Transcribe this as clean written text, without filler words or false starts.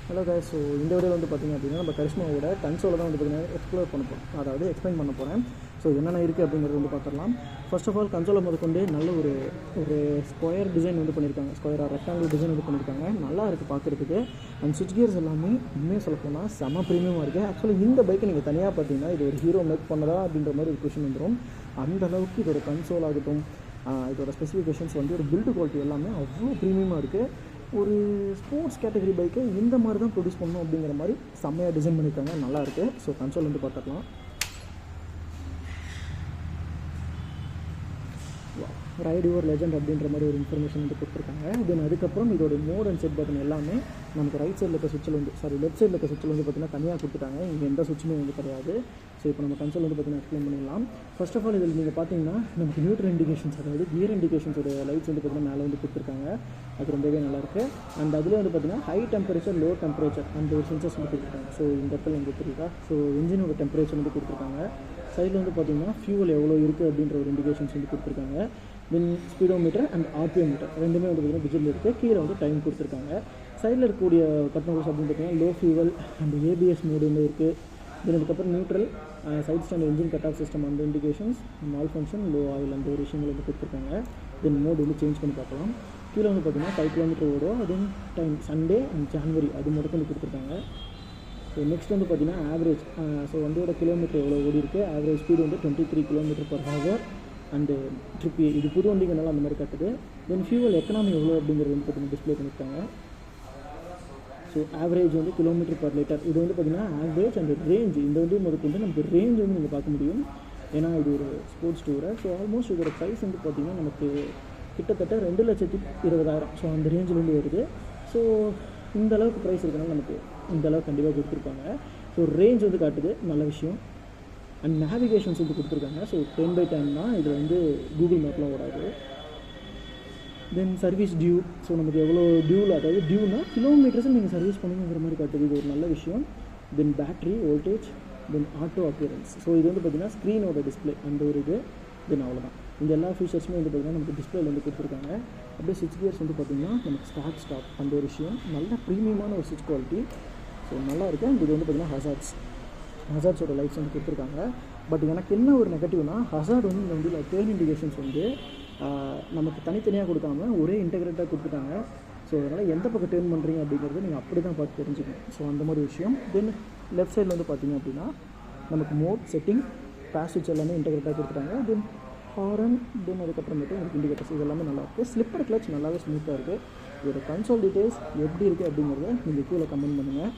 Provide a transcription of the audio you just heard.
Hello guys, so இந்த வீடியோவில் வந்து பார்த்திங்க அப்படின்னா நம்ம கரிஷ்மாவோட கன்சோலை தான் வந்து பார்த்திங்கன்னா எக்ஸ்ப்ளோர் பண்ண போகிறோம், அதாவது எக்ஸ்பிளைன் பண்ண போகிறேன். ஸோ என்னென்ன இருக்குது அப்படிங்கிறது வந்து பார்த்துடலாம். ஃபர்ஸ்ட் ஆஃப் ஆல் கன்சோலை முதற்கொண்டு நல்ல ஒரு ஸ்கொயர் டிசைன் வந்து பண்ணியிருக்காங்க, ஸ்கொயராக ரெக்டாங்கிள் டிசைன் வந்து பண்ணியிருக்காங்க. நல்லா இருக்குது பார்க்குறதுக்கு. அண்ட் சுவிட்ச் கியர்ஸ் எல்லாமே உண்மையாக சொல்ல போனால் செம ப்ரீமியமாக இருக்குது. ஆக்சுவலி இந்த பைக்கை நீங்கள் தனியாக பார்த்தீங்கன்னா இது ஒரு ஹீரோ மேக் பண்ணதா அப்படின்ற மாதிரி ஒரு கொஷின் வந்துடும். அந்த அளவுக்கு இதோட கன்சோல் ஆகட்டும், இதோட ஸ்பெசிஃபிகேஷன்ஸ் வந்து ஒரு பில்டு குவாலிட்டி எல்லாமே அவ்வளோ ப்ரீமியமாக இருக்குது. ஒரு ஸ்போர்ட்ஸ் கேட்டகரி பைக்கை இந்த மாதிரி தான் ப்ரொடியூஸ் பண்ணணும் அப்படிங்கிற மாதிரி செம்மையாக டிசைன் பண்ணியிருக்காங்க. நல்லாயிருக்கு. ஸோ கன்சோல் வந்து பார்த்துக்கலாம். ரைட் யுவர் லெஜண்ட் அப்படின்ற மாதிரி ஒரு இன்ஃபர்மேஷன் வந்து கொடுத்துருக்காங்க. தென் அதுக்கப்புறம் இதோட மோட் அண்ட் செட் பட்டன் எல்லாமே நமக்கு ரைட் சைடில் இருக்க சுவிட்சில் வந்து லெஃப்ட் சைடில் இருக்க சுவிட்சில் வந்து பார்த்திங்கன்னா தனியாக கொடுத்துட்டாங்க. இங்கே எந்த சுவிட்சுமே வந்து கிடையாது. ஸோ இப்போ நம்ம கன்சோல் வந்து பார்த்திங்கன்னா எக்ஸ்பிளைன் பண்ணிடலாம். ஃபர்ஸ்ட் ஆஃப் ஆல் இதில் நீங்கள் பார்த்தீங்கன்னா நமக்கு நியூட்ரல் இண்டிகேஷன்ஸ், அதாவது கியர் இண்டிகேஷன்ஸோட லைட்ஸ் வந்து பார்த்திங்கன்னா மேலே வந்து கொடுத்துருக்காங்க. அது ரொம்பவே நல்லாயிருக்கு. அண்ட் அதில் வந்து பார்த்திங்கன்னா ஹை டெம்பரேச்சர், லோ டெம்பரேச்சர் அந்த ஒரு சென்சர்ஸ் வந்து கொடுத்துருக்காங்க. ஸோ இந்த இடத்துல உங்களுக்கு தெரியுதா? ஸோ இன்ஜினோட டெம்பரேச்சர் வந்து கொடுத்துருக்காங்க. சைடில் வந்து பார்த்திங்கன்னா ஃபியூவல் எவ்வளோ இருக்குது அப்படின்ற ஒரு இண்டிகேஷன்ஸ் வந்து கொடுத்துருக்காங்க. தென் ஸ்பீடோமீட்டர் அண்ட் ஆர்பிஎம் மீட்டர் ரெண்டுமே வந்து பார்த்திங்கன்னா டிஜிட்டல் இருக்குது. கீழே வந்து டைம் கொடுத்துருக்காங்க. சைடில் இருக்கக்கூடிய கண்ட்ரோல்ஸ் அப்படின்னு பார்த்தீங்கன்னா low fuel and ABS mode வந்து இருக்குது. தென் அதுக்கப்புறம் neutral, side stand, engine cut off system அந்த indications, malfunction, low oil அந்த ஒரு விஷயங்கள் வந்து கொடுத்துருக்காங்க. தென் மோடு வந்து சேஞ்ச் பண்ணி பார்க்கலாம். கீழே வந்து பார்த்திங்கன்னா 5 கிலோமீட்டர் ஓடும். தென் டைம் சண்டே அண்ட் ஜான்வரி அது மட்டும் வந்து கொடுத்துருக்காங்க. ஸோ நெக்ஸ்ட் வந்து பார்த்திங்கன்னா ஆவரேஜ், ஸோ வண்டியோட கிலோமீட்டர் எவ்வளோ ஓடி இருக்குது, ஆவரேஜ் ஸ்பீடு வந்து 23 km/h அண்டு ட்ரிப். இது புது வண்டிங்கனால அந்த மாதிரி கட்டுது. தென் ஃபியூவல் எக்கனாமி எவ்வளோ அப்படிங்கிறது வந்து பார்த்திங்கன்னா டிஸ்பிளே பண்ணியிருக்காங்க. ஸோ ஆவரேஜ் வந்து km/L. இது வந்து பார்த்திங்கன்னா ஆவரேஜ் அண்ட் ரேஞ்ச். இந்த வண்டி முதற்கு வந்து நமக்கு ரேஞ்ச் வந்து நீங்கள் பார்க்க முடியும், ஏன்னா இது ஒரு ஸ்போர்ட்ஸ் டூரு. ஸோ ஆல்மோஸ்ட் இதோட ப்ரைஸ் வந்து பார்த்திங்கன்னா நமக்கு கிட்டத்தட்ட 2,20,000 ஸோ அந்த ரேஞ்சிலேருந்து வருது. ஸோ இந்த அளவுக்கு ப்ரைஸ் இருக்கனால நமக்கு இந்த அளவுக்கு கண்டிப்பாக கொடுத்துருப்பாங்க. ஸோ ரேஞ்ச் வந்து காட்டுது, நல்ல விஷயம். அண்ட் நேவிகேஷன்ஸ் வந்து கொடுத்துருக்காங்க. ஸோ 10/10 தான். இதில் வந்து கூகுள் மேப்லாம் ஓடாது. தென் சர்வீஸ் டியூ, ஸோ நமக்கு எவ்வளோ டியூவில், அதாவது டியூனா கிலோமீட்டர்ஸும் நீங்கள் சர்வீஸ் பண்ணுங்கிற மாதிரி காட்டுது. இது ஒரு நல்ல விஷயம். தென் பேட்ரி வோல்டேஜ், தென் ஆட்டோ அப்பியரன்ஸ். ஸோ இது வந்து பார்த்திங்கன்னா ஸ்க்ரீனோட டிஸ்பிளே அந்த ஒரு இது. தென் அவ்வளோதான். இந்த எல்லா ஃபீச்சர்ஸுமே வந்து பார்த்திங்கன்னா நமக்கு டிஸ்பிளேல வந்து கொடுத்துருக்காங்க. அப்படியே ஸ்விட்ச் கியர்ஸ் வந்து பார்த்திங்கன்னா நமக்கு ஸ்டாப் அந்த ஒரு விஷயம். நல்ல ப்ரீமியமான ஒரு ஸ்விட்ச் குவாலிட்டி. ஸோ நல்லா இருக்குது. இது வந்து பார்த்திங்கன்னா ஹசார்ட்ஸோட லைட்ஸ் வந்து கொடுத்துருக்காங்க. பட் எனக்கு என்ன ஒரு நெகட்டிவ்னா, ஹசார்ட் வந்து இந்த வண்டியில் டேர்ன் இண்டிகேஷன்ஸ் வந்து நமக்கு தனித்தனியாக கொடுக்காம ஒரே இன்டெகிரேட்டாக கொடுத்துட்டாங்க. ஸோ அதனால் எந்த பக்கம் டேர்ன் பண்ணுறீங்க அப்படிங்கிறது நீங்கள் அப்படி தான் பார்த்து தெரிஞ்சுக்கணும். ஸோ அந்த மாதிரி விஷயம். தென் லெஃப்ட் சைடில் வந்து பார்த்திங்க அப்படின்னா நமக்கு மோட் செட்டிங், பேஸ் ஸ்விட்ச் எல்லாமே இன்டெகிரேட்டாக கொடுத்துட்டாங்க. தென் ஹாரன், தென் அதுக்கப்புறமேட்டு எனக்கு இண்டிகேட்டர்ஸ் இதெல்லாமே நல்லாயிருக்கு. ஸ்லிப்பர் கிளச் நல்லாவே ஸ்மூத்தாக இருக்குது. இதோட கன்சோல் டீட்டெயில்ஸ் எப்படி இருக்குது அப்படிங்கிறத நீங்கள் கீழே கமெண்ட் பண்ணுங்கள்.